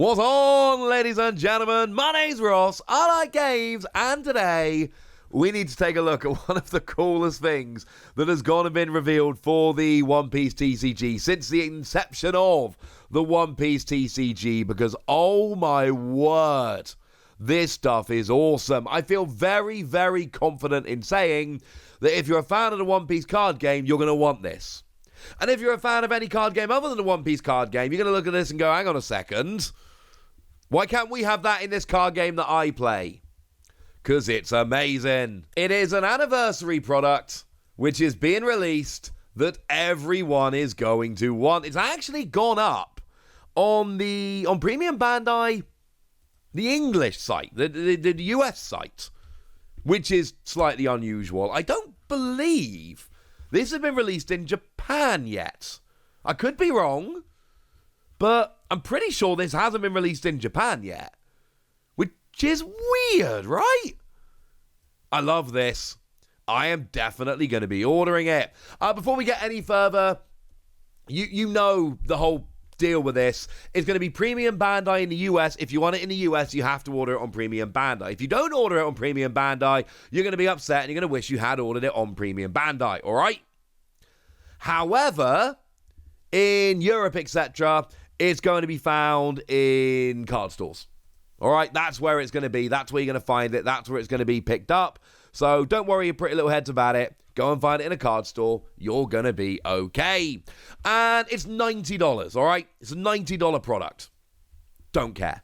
What's on, ladies and gentlemen? My name's Ross, I like games, and today we need to take a look at one of the coolest things that has gone and been revealed for the One Piece TCG since the inception of the One Piece TCG, because oh my word, this stuff is awesome. I feel very, very confident in saying that if you're a fan of the One Piece card game, you're going to want this. And if you're a fan of any card game other than the One Piece card game, you're going to look at this and go, hang on a second, why can't we have that in this card game that I play? Because it's amazing. It is an anniversary product which is being released that everyone is going to want. It's actually gone up on Premium Bandai, the English site, the US site, which is slightly unusual. I don't believe this has been released in Japan yet. I could be wrong, but I'm pretty sure this hasn't been released in Japan yet, which is weird, right? I love this. I am definitely going to be ordering it. Before we get any further, you know the whole deal with this is going to be Premium Bandai in the US. If you want it in the US, you have to order it on Premium Bandai. If you don't order it on Premium Bandai, you're going to be upset and you're going to wish you had ordered it on Premium Bandai, all right? However, in Europe, etc., it's going to be found in card stores. All right, that's where it's going to be. That's where you're going to find it. That's where it's going to be picked up. So don't worry your pretty little heads about it. Go and find it in a card store. You're going to be okay. And it's $90, all right? It's a $90 product. Don't care.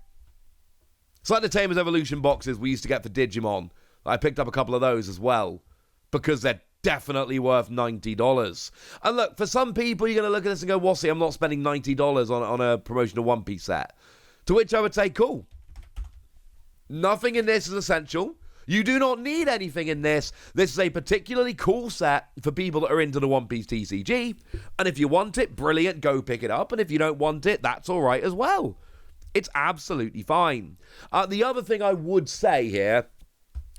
It's like the Tamers Evolution boxes we used to get for Digimon. I picked up a couple of those as well because they're definitely worth $90. And look, for some people, you're going to look at this and go, Wassy, I'm not spending $90 on a promotional One Piece set. To which I would say, cool. Nothing in this is essential. You do not need anything in this. This is a particularly cool set for people that are into the One Piece TCG. And if you want it, brilliant, go pick it up. And if you don't want it, that's all right as well. It's absolutely fine. The other thing I would say here,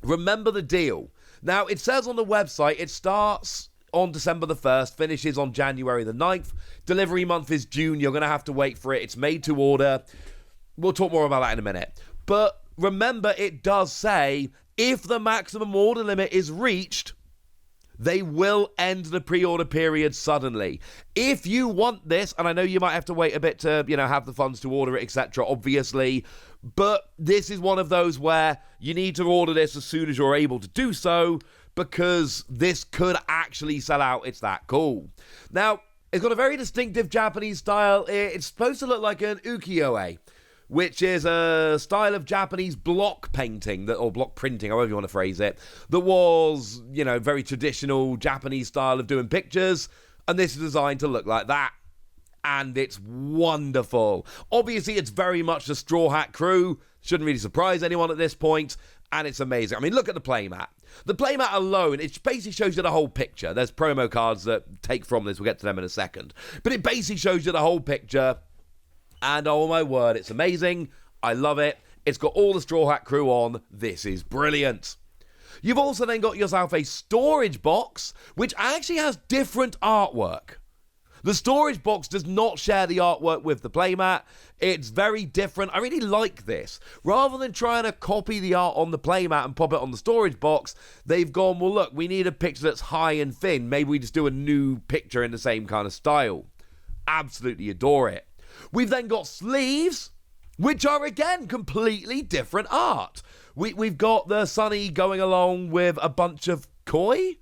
remember the deal. Now, it says on the website it starts on December the 1st, finishes on January the 9th. Delivery month is June. You're going to have to wait for it. It's made to order. We'll talk more about that in a minute. But remember, it does say if the maximum order limit is reached, they will end the pre-order period suddenly. If you want this, and I know you might have to wait a bit to, have the funds to order it, etc., obviously, but this is one of those where you need to order this as soon as you're able to do so, because this could actually sell out. It's that cool. Now, it's got a very distinctive Japanese style. It's supposed to look like an ukiyo-e, which is a style of Japanese block painting, or block printing, however you want to phrase it, that was, very traditional Japanese style of doing pictures, and this is designed to look like that. And it's wonderful. Obviously, it's very much the Straw Hat crew. Shouldn't really surprise anyone at this point, and it's amazing. I mean, look at the playmat. The playmat alone, it basically shows you the whole picture. There's promo cards that take from this. We'll get to them in a second. But it basically shows you the whole picture. And oh my word, it's amazing. I love it. It's got all the Straw Hat crew on. This is brilliant. You've also then got yourself a storage box, which actually has different artwork. The storage box does not share the artwork with the playmat. It's very different. I really like this. Rather than trying to copy the art on the playmat and pop it on the storage box, they've gone, well, look, we need a picture that's high and thin. Maybe we just do a new picture in the same kind of style. Absolutely adore it. We've then got sleeves, which are, again, completely different art. We've got the Sunny going along with a bunch of koi,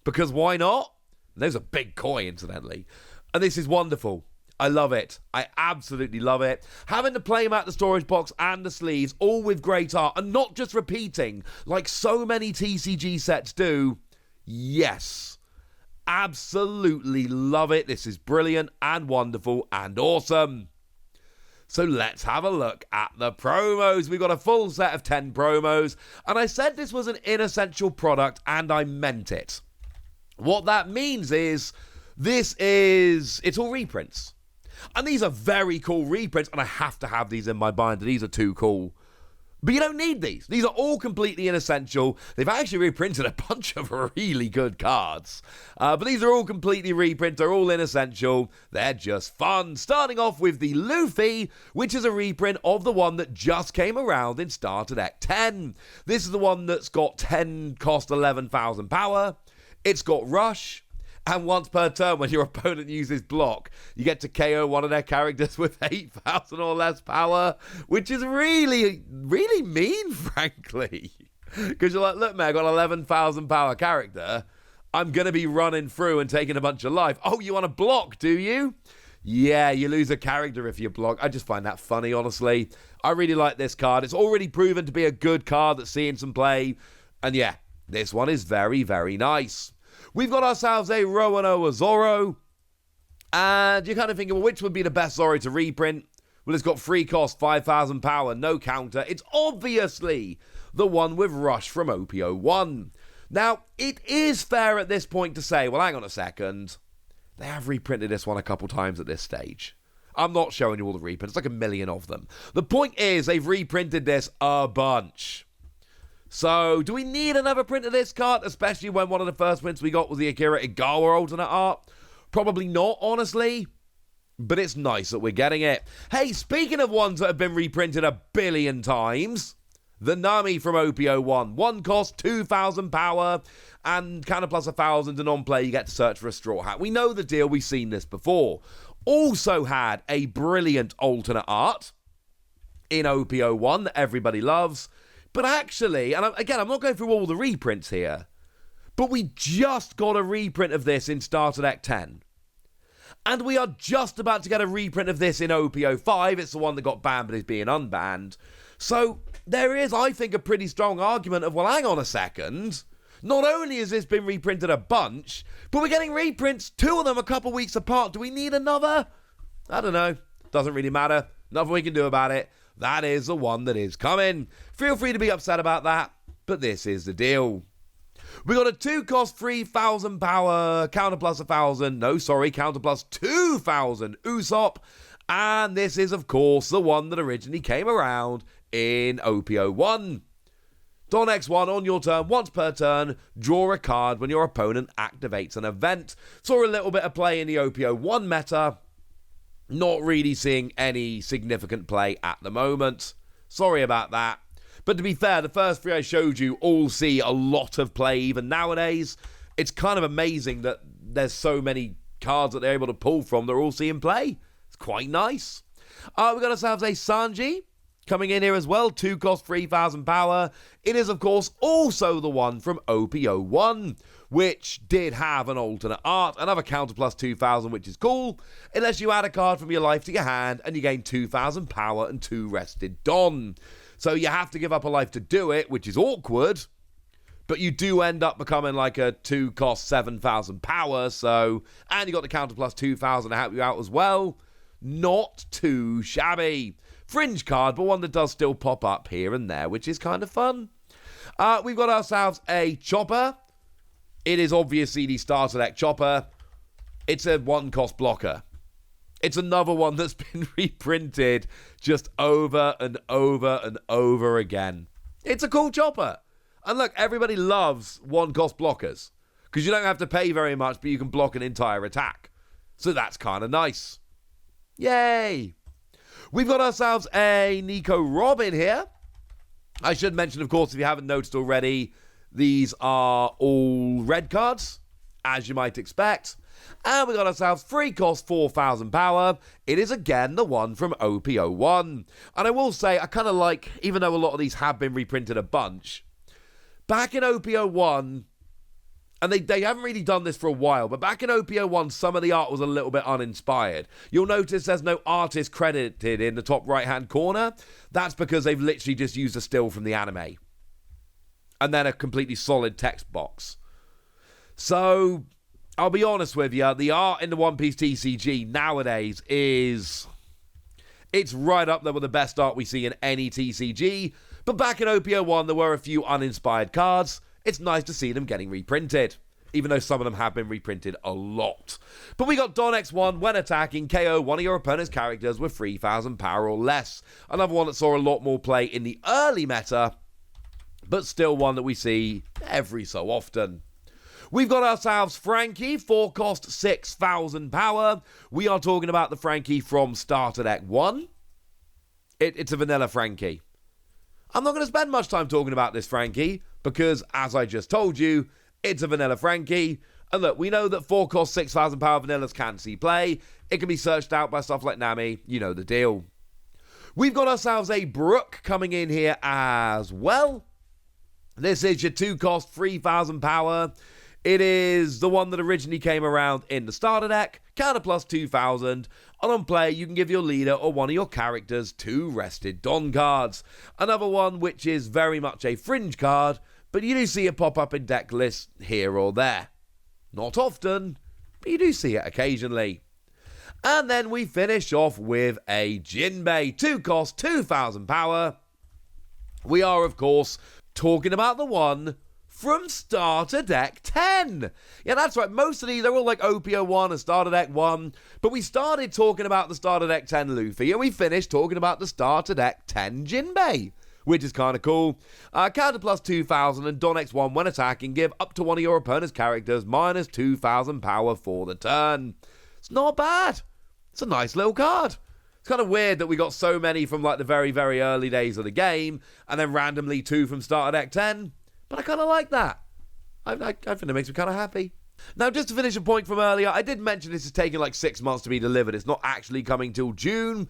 because why not? There's a big koi, incidentally. And this is wonderful. I love it. I absolutely love it. Having the playmat, the storage box, and the sleeves, all with great art, and not just repeating, like so many TCG sets do. Yes. Absolutely love it. This is brilliant and wonderful and awesome. So let's have a look at the promos. We've got a full set of 10 promos, and I said this was an inessential product, and I meant it. What that means is it's all reprints. And these are very cool reprints, and I have to have these in my binder. These are too cool. But you don't need these. These are all completely inessential. They've actually reprinted a bunch of really good cards. But these are all completely reprints. They're all inessential. They're just fun. Starting off with the Luffy, which is a reprint of the one that just came around in Starter Deck 10. This is the one that's got 10 cost 11,000 power. It's got Rush. And once per turn, when your opponent uses block, you get to KO one of their characters with 8,000 or less power, which is really, really mean, frankly. Because you're like, look, man, I got 11,000 power character. I'm going to be running through and taking a bunch of life. Oh, you want to block, do you? Yeah, you lose a character if you block. I just find that funny, honestly. I really like this card. It's already proven to be a good card that's seeing some play. And yeah, this one is very, very nice. We've got ourselves a Roanoa Zoro, and you're kind of thinking, well, which would be the best Zoro to reprint? Well, it's got free cost, 5,000 power, no counter. It's obviously the one with Rush from OPO1. Now, it is fair at this point to say, well, hang on a second. They have reprinted this one a couple times at this stage. I'm not showing you all the reprints. It's like a million of them. The point is, they've reprinted this a bunch. So, do we need another print of this card? Especially when one of the first prints we got was the Akira Igawa alternate art? Probably not, honestly. But it's nice that we're getting it. Hey, speaking of ones that have been reprinted a billion times, the Nami from OPO1. One cost, 2,000 power, and counter plus 1,000 to non-play, you get to search for a Straw Hat. We know the deal, we've seen this before. Also had a brilliant alternate art in OPO1 that everybody loves. But actually, and again, I'm not going through all the reprints here, but we just got a reprint of this in Starter Deck 10. And we are just about to get a reprint of this in OPO5. It's the one that got banned but is being unbanned. So there is, I think, a pretty strong argument of, well, hang on a second. Not only has this been reprinted a bunch, but we're getting reprints, 2 of them a couple weeks apart. Do we need another? I don't know. Doesn't really matter. Nothing we can do about it. That is the one that is coming. Feel free to be upset about that, but this is the deal. We got a 2 cost 3,000 power, counter plus 1,000, counter plus 2,000 Usopp. And this is, of course, the one that originally came around in OPO1. On X1, on your turn, once per turn, draw a card when your opponent activates an event. Saw a little bit of play in the OPO1 meta. Not really seeing any significant play at the moment. Sorry about that. But to be fair, the first 3 I showed you all see a lot of play even nowadays. It's kind of amazing that there's so many cards that they're able to pull from. They're all seeing play. It's quite nice. We've got ourselves a Sanji coming in here as well. 2 cost 3,000 power. It is, of course, also the one from OPO1, which did have an alternate art, another counter plus 2,000, which is cool, unless you add a card from your life to your hand and you gain 2,000 power and 2 rested Don. So you have to give up a life to do it, which is awkward, but you do end up becoming like a 2 cost 7,000 power, so, and you got the counter plus 2,000 to help you out as well. Not too shabby. Fringe card, but one that does still pop up here and there, which is kind of fun. We've got ourselves a Chopper. It is obviously the Starter Deck Chopper. It's a 1 cost blocker. It's another one that's been reprinted just over and over and over again. It's a cool Chopper. And look, everybody loves 1 cost blockers, because you don't have to pay very much, but you can block an entire attack. So that's kind of nice. Yay! We've got ourselves a Nico Robin here. I should mention, of course, if you haven't noticed already, these are all red cards, as you might expect. And we got ourselves 3 cost 4,000 power. It is again the one from OPO1. And I will say, I kind of like, even though a lot of these have been reprinted a bunch, back in OPO1, and they haven't really done this for a while, but back in OPO1, some of the art was a little bit uninspired. You'll notice there's no artist credited in the top right-hand corner. That's because they've literally just used a still from the anime. And then a completely solid text box. So, I'll be honest with you, the art in the One Piece TCG nowadays it's right up there with the best art we see in any TCG. But back in OPO1, there were a few uninspired cards. It's nice to see them getting reprinted. even though some of them have been reprinted a lot. But we got Don X1, when attacking, KO one of your opponent's characters with 3,000 power or less. Another one that saw a lot more play in the early meta, but still one that we see every so often. We've got ourselves Frankie, 4 cost, 6,000 power. We are talking about the Frankie from Starter Deck 1. It's a vanilla Frankie. I'm not going to spend much time talking about this Frankie, because, as I just told you, it's a vanilla Frankie. And look, we know that 4 cost, 6,000 power vanillas can see play. It can be searched out by stuff like Nami. You know the deal. We've got ourselves a Brook coming in here as well. This is your 2 cost, 3,000 power. It is the one that originally came around in the starter deck, counter plus 2,000, and on play you can give your leader or one of your characters 2 rested Don cards. Another one which is very much a fringe card, but you do see it pop up in deck lists here or there. Not often, but you do see it occasionally. And then we finish off with a Jinbei, 2 cost, 2,000 power. We are, of course, talking about the one from Starter Deck 10. Yeah, that's right. Most of these, they're all like OPO1 and Starter Deck 1. But we started talking about the Starter Deck 10 Luffy, and we finished talking about the Starter Deck 10 Jinbei, which is kind of cool. Counter plus 2,000 and Don X1 when attacking, give up to one of your opponent's characters minus 2,000 power for the turn. It's not bad. It's a nice little card. It's kind of weird that we got so many from like the very, very early days of the game, and then randomly 2 from Starter Deck 10. But I kind of like that. I think it makes me kind of happy. Now, just to finish a point from earlier, I did mention this is taking like 6 months to be delivered. It's not actually coming till June.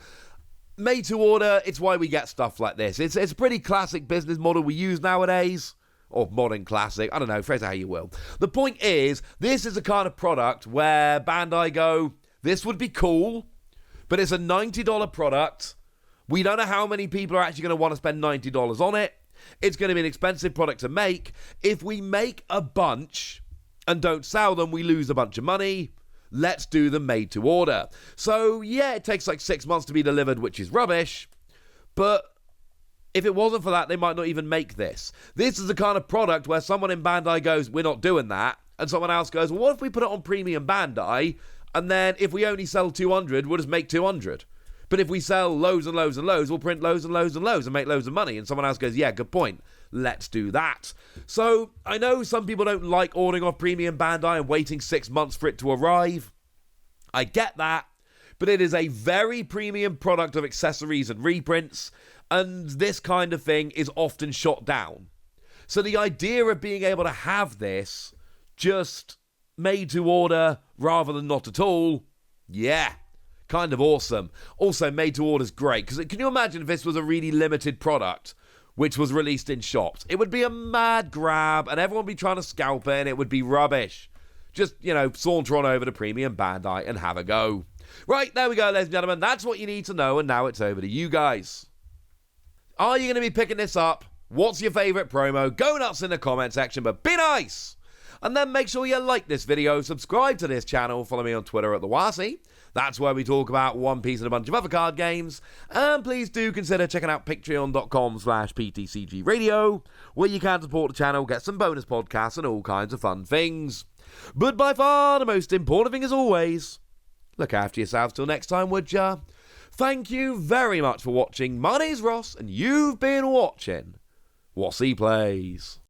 Made to order, it's why we get stuff like this. It's a pretty classic business model we use nowadays. Or modern classic, I don't know, phrase it how you will. The point is, this is the kind of product where Bandai go, this would be cool, but it's a $90 product. We don't know how many people are actually going to want to spend $90 on it. It's going to be an expensive product to make. If we make a bunch and don't sell them, we lose a bunch of money. Let's do them made to order. So, yeah, it takes like 6 months to be delivered, which is rubbish. But if it wasn't for that, they might not even make this. This is the kind of product where someone in Bandai goes, we're not doing that. And someone else goes, well, what if we put it on Premium Bandai? And then if we only sell 200, we'll just make 200. But if we sell loads and loads and loads, we'll print loads and loads and loads and make loads of money. And someone else goes, yeah, good point. Let's do that. So I know some people don't like ordering off Premium Bandai and waiting 6 months for it to arrive. I get that. But it is a very premium product of accessories and reprints. And this kind of thing is often shot down. So the idea of being able to have this just made to order rather than not at all, yeah. Kind of awesome. Also, made to order is great, because can you imagine if this was a really limited product which was released in shops? It would be a mad grab, and everyone would be trying to scalp it, and it would be rubbish. Just, saunter on over to Premium Bandai and have a go. Right, there we go, ladies and gentlemen. That's what you need to know, and now it's over to you guys. Are you going to be picking this up? What's your favourite promo? Go nuts in the comment section, but be nice! And then make sure you like this video, subscribe to this channel, follow me on Twitter at TheWasi. That's where we talk about One Piece and a bunch of other card games. And please do consider checking out patreon.com/PTCG Radio, where you can support the channel, get some bonus podcasts and all kinds of fun things. But by far the most important thing as always, look after yourselves till next time, would ya? Thank you very much for watching. My name's Ross, and you've been watching Wasi Plays.